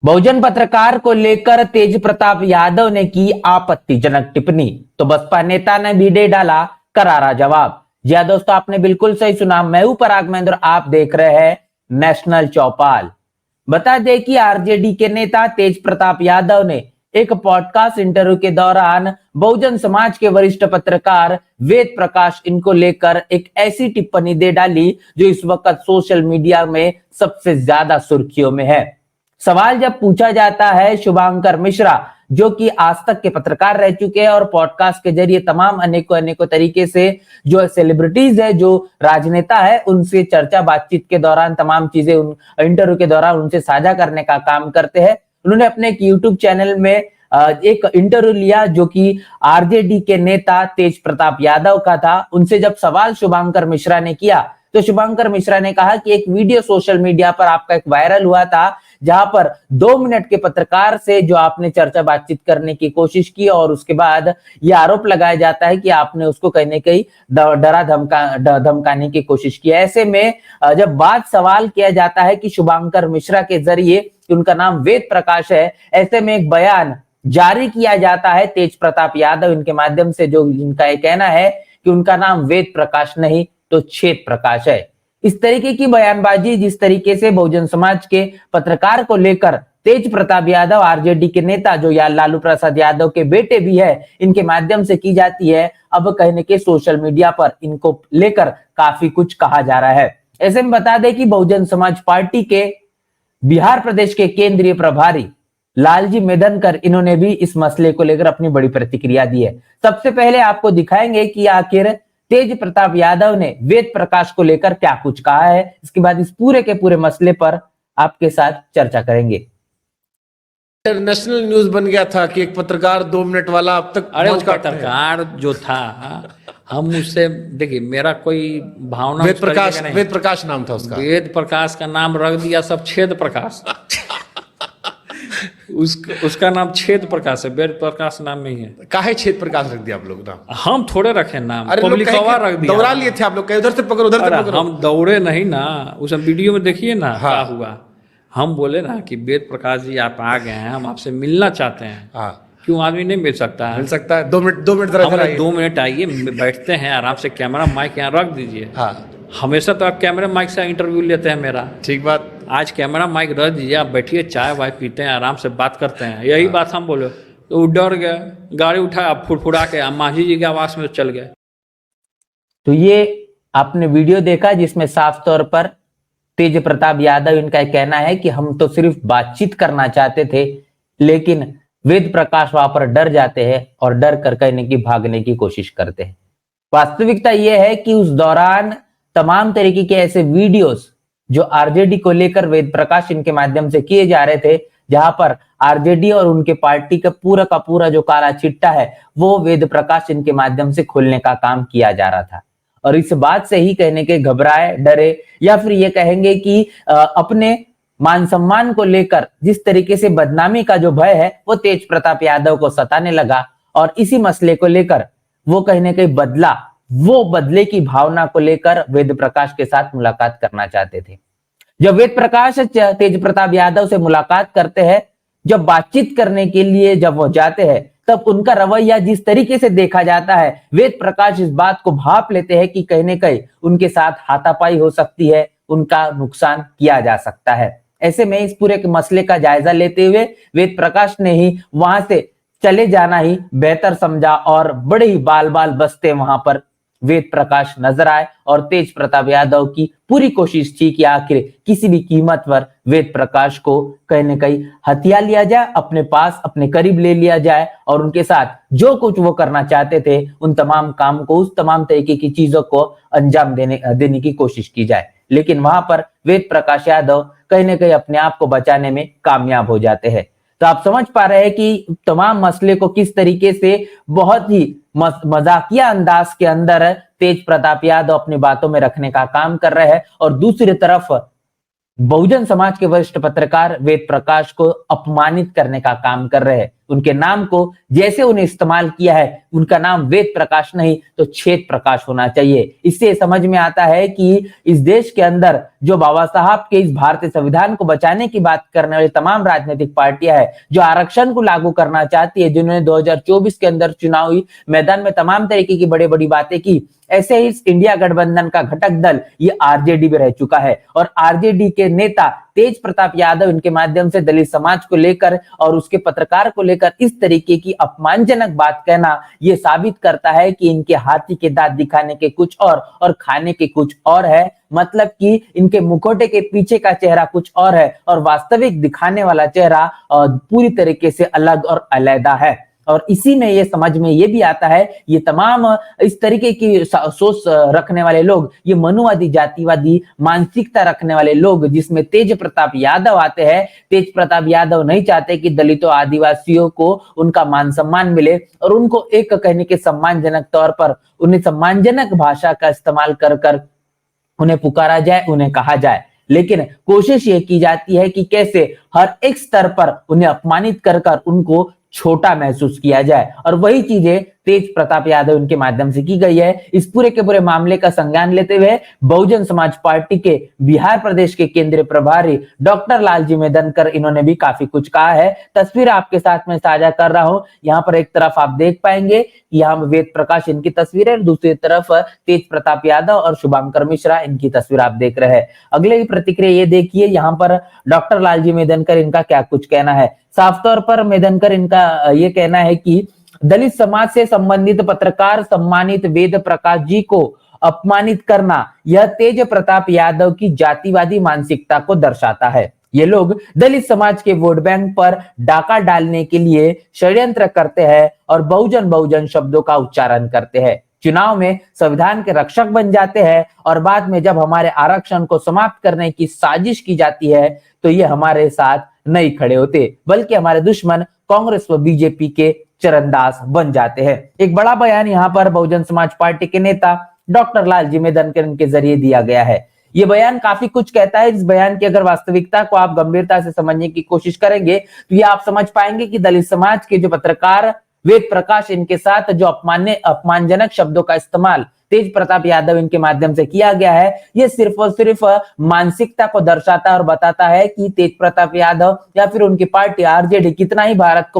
बहुजन पत्रकार को लेकर तेज प्रताप यादव ने की आपत्तिजनक टिप्पणी, तो बसपा नेता ने भी दे डाला करारा जवाब। जी हाँ दोस्तों, आपने बिल्कुल सही सुना। मैं हूं पराग महेंद्र, आप देख रहे हैं नेशनल चौपाल। बता दें कि आरजेडी के नेता तेज प्रताप यादव ने एक पॉडकास्ट इंटरव्यू के दौरान बहुजन समाज के वरिष्ठ पत्रकार वेद प्रकाश इनको लेकर एक ऐसी टिप्पणी दे डाली जो इस वक्त सोशल मीडिया में सबसे ज्यादा सुर्खियों में है। सवाल जब पूछा जाता है शुभंकर मिश्रा, जो कि आज तक के पत्रकार रह चुके हैं और पॉडकास्ट के जरिए तमाम अनेकों अनेकों तरीके से जो सेलिब्रिटीज है, जो राजनेता है, उनसे चर्चा बातचीत के दौरान तमाम चीजें इंटरव्यू के दौरान उनसे साझा करने का काम करते हैं। उन्होंने अपने एक यूट्यूब चैनल में एक इंटरव्यू लिया जो कि आरजेडी के नेता तेज प्रताप यादव का था। उनसे जब सवाल शुभंकर मिश्रा ने किया तो शुभंकर मिश्रा ने कहा कि एक वीडियो सोशल मीडिया पर आपका एक वायरल हुआ था, जहां पर 2 मिनट के पत्रकार से जो आपने चर्चा बातचीत करने की कोशिश की और उसके बाद यह आरोप लगाया जाता है कि आपने उसको कहीं न कहीं डरा धमकाने की कोशिश की। ऐसे में जब बात सवाल किया जाता है कि शुभंकर मिश्रा के जरिए कि उनका नाम वेद प्रकाश है, ऐसे में एक बयान जारी किया जाता है तेज प्रताप यादव इनके माध्यम से, जो इनका ये कहना है कि उनका नाम वेद प्रकाश नहीं तो छेद प्रकाश है। इस तरीके की बयानबाजी जिस तरीके से बहुजन समाज के पत्रकार को लेकर तेज प्रताप यादव, आरजेडी के नेता जो लालू प्रसाद यादव के बेटे भी है, इनके माध्यम से की जाती है, अब कहीं न कहीं सोशल मीडिया पर इनको लेकर काफी कुछ कहा जा रहा है। ऐसे में बता दें कि बहुजन समाज पार्टी के बिहार प्रदेश के केंद्रीय प्रभारी लालजी मेदनकर, इन्होंने भी इस मसले को लेकर अपनी बड़ी प्रतिक्रिया दी है। सबसे पहले आपको दिखाएंगे कि आखिर तेज प्रताप यादव ने वेद प्रकाश को लेकर क्या कुछ कहा है। इसके बाद इस पूरे के पूरे मसले पर आपके साथ चर्चा करेंगे। इंटरनेशनल न्यूज बन गया था कि एक पत्रकार 2 मिनट वाला अब तक। अरे वो पत्रकार जो था, हम उससे देखिए, मेरा कोई भावना वेद प्रकाश नाम था उसका। वेद प्रकाश का नाम रख दिया सब छेद प्रकाश। उसका नाम छेद प्रकाश है, वेद प्रकाश नाम नहीं है। काहे छेद प्रकाश रख दिया आप लोग नाम? हम थोड़े रखे नाम, पब्लिकवा रख दिया। दौड़ा लिए थे आप लोग, उधर से पकड़ो उधर से पकड़ो। हम दौड़े नहीं ना, उस वीडियो में देखिए ना। हाँ। क्या हुआ, हम बोले ना कि वेद प्रकाश जी आप आ गए हैं, हम आपसे मिलना चाहते हैं। हाँ। क्यों आदमी नहीं मिल सकता है? मिल सकता है। 2 मिनट 2 मिनट आइए, बैठते हैं आराम से, कैमरा माइक यहाँ रख दीजिए। हाँ। हमेशा तो आप कैमरा माइक से इंटरव्यू लेते हैं मेरा। ठीक बात। आज कैमरा माइक रख दीजिए, आप बैठिए, चाय वाय पीते हैं, आराम से बात करते हैं। यही बात हम बोले तो वो डर गए, गाड़ी उठाया, फुड़फुड़ा के मांझी जी के आवास में चल गए। तो ये आपने वीडियो देखा जिसमें साफ तौर पर तेज प्रताप यादव इनका कहना है कि हम तो सिर्फ बातचीत करना चाहते थे, लेकिन वेद प्रकाश वहां पर डर जाते हैं और डर कर कहने की भागने की कोशिश करते हैं। वास्तविकता यह है कि उस दौरान तमाम तरीके के ऐसे वीडियोस जो आरजेडी को लेकर वेद प्रकाश इनके माध्यम से किए जा रहे थे, जहां पर आरजेडी और उनके पार्टी का पूरा जो काला चिट्टा है वो वेद प्रकाश इनके माध्यम से खोलने का काम किया जा रहा था। और इस बात से ही कहने के घबराए, डरे, या फिर ये कहेंगे कि अपने मान सम्मान को लेकर जिस तरीके से बदनामी का जो भय है वो तेज प्रताप यादव को सताने लगा और इसी मसले को लेकर वो कहीं ना कहीं बदले की भावना को लेकर वेद प्रकाश के साथ मुलाकात करना चाहते थे। जब वेद प्रकाश तेज प्रताप यादव से मुलाकात करते हैं, जब बातचीत करने के लिए जब वो जाते हैं, तब उनका रवैया जिस तरीके से देखा जाता है, वेद प्रकाश इस बात को भांप लेते हैं कि कहीं न कहीं उनके साथ हाथापाई हो सकती है, उनका नुकसान किया जा सकता है। ऐसे में इस पूरे के मसले का जायजा लेते हुए वेद प्रकाश ने ही वहां से चले जाना ही बेहतर समझा और बड़े ही बाल बसते वहां पर वेद प्रकाश नजर आए और तेज प्रताप यादव की पूरी कोशिश थी कि आखिर किसी भी कीमत पर वेद प्रकाश को कहीं न कहीं हथिया लिया जाए, अपने पास अपने करीब ले लिया जाए और उनके साथ जो कुछ वो करना चाहते थे उन तमाम काम को, उस तमाम तरीके की चीजों को अंजाम देने की कोशिश की जाए। लेकिन वहां पर वेद प्रकाश यादव कहीं न कहीं अपने आप को बचाने में कामयाब हो जाते हैं। तो आप समझ पा रहे हैं कि तमाम मसले को किस तरीके से बहुत ही मजाकिया अंदाज के अंदर तेज प्रताप यादव अपनी बातों में रखने का काम कर रहे हैं और दूसरी तरफ बहुजन समाज के वरिष्ठ पत्रकार वेद प्रकाश को अपमानित करने का काम कर रहे हैं। उनके नाम को जैसे उन्हें इस्तेमाल किया है, उनका नाम वेद प्रकाश नहीं तो छेद प्रकाश होना चाहिए। इससे समझ में आता है कि इस देश के अंदर जो बाबा साहब के इस भारतीय संविधान को बचाने की बात करने वाली तमाम राजनीतिक पार्टियां हैं, जो आरक्षण को लागू करना चाहती है, जिन्होंने 2024 के अंदर चुनावी मैदान में तमाम तरीके की बड़ी बड़ी बातें की, ऐसे ही इस इंडिया गठबंधन का घटक दल ये आरजेडी भी रह चुका है। और आरजेडी के नेता तेज प्रताप यादव इनके माध्यम से दलित समाज को लेकर और उसके पत्रकार को लेकर इस तरीके की अपमानजनक बात कहना ये साबित करता है कि इनके हाथी के दांत दिखाने के कुछ और खाने के कुछ और है। मतलब कि इनके मुखौटे के पीछे का चेहरा कुछ और है और वास्तविक दिखाने वाला चेहरा पूरी तरीके से अलग और अलैदा है। और इसी में ये समझ में ये भी आता है, ये तमाम इस तरीके की सोच रखने वाले लोग, ये मनुवादी जातिवादी मानसिकता रखने वाले लोग, जिसमें तेज प्रताप यादव आते हैं। तेज प्रताप यादव नहीं चाहते कि दलितों आदिवासियों को उनका मान सम्मान मिले और उनको एक कहने के सम्मानजनक तौर पर उन्हें सम्मानजनक भाषा का इस्तेमाल कर उन्हें पुकारा जाए, उन्हें कहा जाए। लेकिन कोशिश ये की जाती है कि कैसे हर एक स्तर पर उन्हें अपमानित कर उनको छोटा महसूस किया जाए। और वही चीजें तेज प्रताप यादव इनके माध्यम से की गई है। इस पूरे के पूरे मामले का संज्ञान लेते हुए बहुजन समाज पार्टी के बिहार प्रदेश के केंद्रीय प्रभारी डॉक्टर लालजी मेदनकर इन्होंने भी काफी कुछ कहा है। तस्वीर आपके साथ में साझा कर रहा हूं। यहाँ पर एक तरफ आप देख पाएंगे यहाँ वेद प्रकाश इनकी तस्वीर है, दूसरी तरफ तेज प्रताप यादव और शुभंकर मिश्रा इनकी तस्वीर आप देख रहे हैं। अगले प्रतिक्रिया ये देखिए, यहाँ पर डॉक्टर लालजी मेदनकर इनका क्या कुछ कहना है। साफ तौर पर मेदनकर इनका ये कहना है कि दलित समाज से संबंधित पत्रकार सम्मानित वेद प्रकाश जी को अपमानित करना यह तेज प्रताप यादव की जातिवादी मानसिकता को दर्शाता है। ये लोग दलित समाज के वोट बैंक पर डाका डालने के लिए षड्यंत्र करते हैं और बहुजन शब्दों का उच्चारण करते हैं। चुनाव में संविधान के रक्षक बन जाते हैं और बाद में जब हमारे आरक्षण को समाप्त करने की साजिश की जाती है तो ये हमारे साथ नहीं खड़े होते, बल्कि हमारे दुश्मन कांग्रेस व बीजेपी के चरणदास बन जाते हैं। एक बड़ा बयान यहाँ पर बहुजन समाज पार्टी के नेता डॉक्टर लालजी मेदनकर के जरिए दिया गया है। ये बयान काफी कुछ कहता है। इस बयान की अगर वास्तविकता को आप गंभीरता से समझने की कोशिश करेंगे तो ये आप समझ पाएंगे कि दलित समाज के जो पत्रकार वेद प्रकाश इनके साथ जो अपमानजनक शब्दों का इस्तेमाल तेज प्रताप यादव इनके माध्यम से किया गया है, ये सिर्फ और सिर्फ मानसिकता को दर्शाता और बताता है कि तेज प्रताप यादव या फिर उनकी पार्टी आरजेडी कितना ही भारत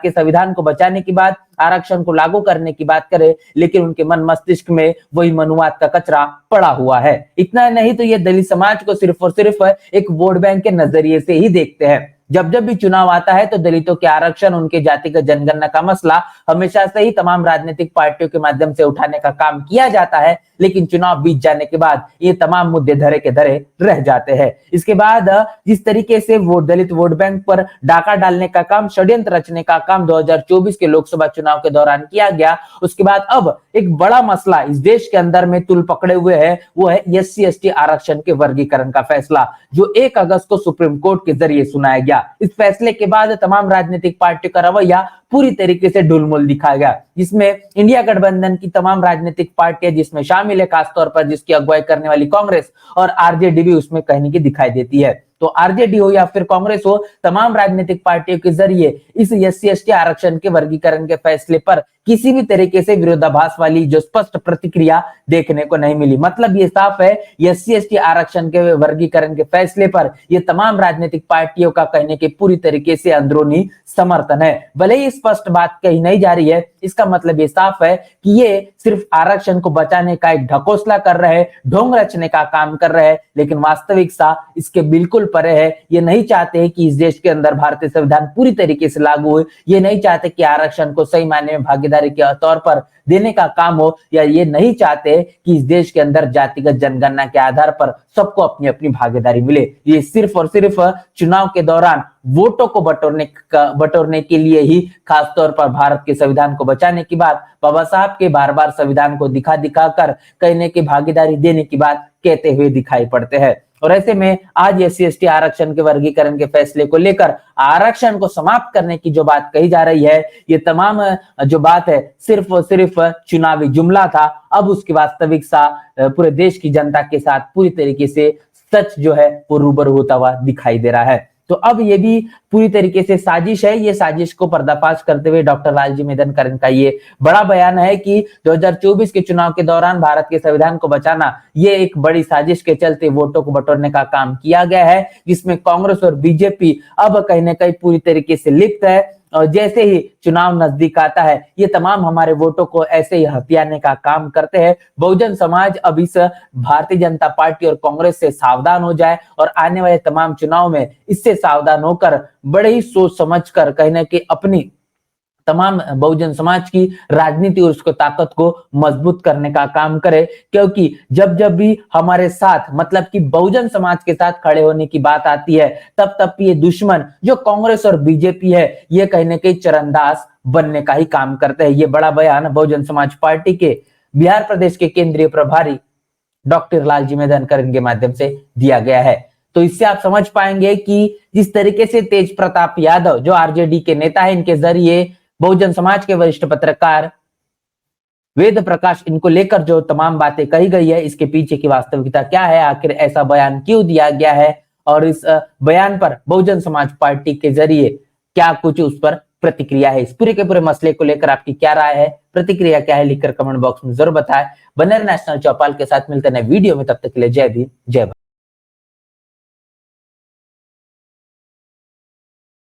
के संविधान को बचाने की बात, आरक्षण को लागू करने की बात करे, लेकिन उनके मन मस्तिष्क में वही मनुवाद का कचरा पड़ा हुआ है। इतना नहीं तो ये दलित समाज को सिर्फ और सिर्फ एक वोट बैंक के नजरिए से ही देखते हैं। जब भी चुनाव आता है तो दलितों के आरक्षण, उनके जातिगत जनगणना का मसला हमेशा से ही तमाम राजनीतिक पार्टियों के माध्यम से उठाने का काम किया जाता है, लेकिन चुनाव बीत जाने के बाद ये तमाम मुद्दे धरे के धरे रह जाते हैं। इसके बाद जिस तरीके से दलित वोट बैंक पर डाका डालने का काम, षड्यंत्र रचने का काम 2024 के लोकसभा चुनाव के दौरान किया गया, उसके बाद अब एक बड़ा मसला इस देश के अंदर में तुल पकड़े हुए है, वो है SC/ST आरक्षण के वर्गीकरण का फैसला, जो 1 अगस्त को सुप्रीम कोर्ट के जरिए सुनाया गया। इस फैसले के बाद तमाम राजनीतिक पार्टियों का रवैया पूरी तरीके से ढुलमुल दिखाया गया, जिसमें इंडिया गठबंधन की तमाम राजनीतिक पार्टियां जिसमें शामिल है, खासतौर पर जिसकी अगुवाई करने वाली कांग्रेस और आरजेडी भी उसमें कहने की दिखाई देती है। तो आरजेडी हो या फिर कांग्रेस हो, तमाम राजनीतिक पार्टियों के जरिए इस SC/ST आरक्षण के वर्गीकरण के फैसले पर किसी भी तरीके से विरोधाभास वाली जो स्पष्ट प्रतिक्रिया देखने को नहीं मिली। मतलब ये साफ है, SC/ST आरक्षण के वर्गीकरण के फैसले पर ये तमाम राजनीतिक पार्टियों का कहने के पूरी तरीके से अंदरूनी समर्थन है। भले ही स्पष्ट बात कही नहीं जा रही है, इसका मतलब ये साफ है कि ये सिर्फ आरक्षण को बचाने का एक ढकोसला कर रहे हैं, ढोंग रचने का काम कर रहे हैं, लेकिन वास्तविकता इसके बिल्कुल परे है। ये नहीं चाहते कि इस देश के अंदर भारतीय संविधान पूरी तरीके से लागू हो, ये नहीं चाहते कि आरक्षण को सही मायने में भागीदारी के तौर पर देने का काम हो, या ये नहीं चाहते कि इस देश के अंदर जातिगत जनगणना के आधार पर सबको अपनी अपनी भागीदारी मिले। ये सिर्फ और सिर्फ चुनाव के दौरान वोटों को बटोरने के लिए ही, खासतौर पर भारत के संविधान को बचाने की बात, बाबा साहब के बार बार संविधान को दिखा कर कहने की भागीदारी देने की बात कहते हुए दिखाई पड़ते हैं। और ऐसे में आज SC/ST आरक्षण के वर्गीकरण के फैसले को लेकर आरक्षण को समाप्त करने की जो बात कही जा रही है, ये तमाम जो बात है सिर्फ और सिर्फ चुनावी जुमला था। अब उसकी वास्तविकता पूरे देश की जनता के साथ पूरी तरीके से सच जो है वो रूबरू होता हुआ दिखाई दे रहा है। तो अब ये भी पूरी तरीके से साजिश है। ये साजिश को पर्दाफाश करते हुए डॉक्टर लालजी मेधनकरण का ये बड़ा बयान है कि 2024 के चुनाव के दौरान भारत के संविधान को बचाना ये एक बड़ी साजिश के चलते वोटों को बटोरने का काम किया गया है, जिसमें कांग्रेस और बीजेपी अब कहीं ना कहीं पूरी तरीके से लिप्त है। और जैसे ही चुनाव नजदीक आता है ये तमाम हमारे वोटों को ऐसे ही हथियाने का काम करते हैं। बहुजन समाज अब इस भारतीय जनता पार्टी और कांग्रेस से सावधान हो जाए और आने वाले तमाम चुनाव में इससे सावधान होकर बड़े ही सोच समझ कर कहीं ना कहीं अपनी तमाम बहुजन समाज की राजनीति और उसको ताकत को मजबूत करने का काम करे, क्योंकि जब जब भी हमारे साथ मतलब कि बहुजन समाज के साथ खड़े होने की बात आती है तब ये दुश्मन जो कांग्रेस और बीजेपी है ये कहीं ना कहीं चरणदास बनने का ही काम करते हैं। ये बड़ा बयान बहुजन समाज पार्टी के बिहार प्रदेश के केंद्रीय प्रभारी डॉक्टर लालजी मेधनकरण के माध्यम से दिया गया है। तो इससे आप समझ पाएंगे कि जिस तरीके से तेज प्रताप यादव जो आरजेडी के नेता है, इनके जरिए बहुजन समाज के वरिष्ठ पत्रकार वेद प्रकाश इनको लेकर जो तमाम बातें कही गई है, इसके पीछे की वास्तविकता क्या है, आखिर ऐसा बयान क्यों दिया गया है और इस बयान पर बहुजन समाज पार्टी के जरिए क्या कुछ उस पर प्रतिक्रिया है, इस पूरे के पूरे मसले को लेकर आपकी क्या राय है, प्रतिक्रिया क्या है, लिखकर कमेंट बॉक्स में जरूर बताएं। बने रहिए नेशनल चौपाल के साथ, मिलते हैं वीडियो में, तब तक के लिए जय भीम जय भारत।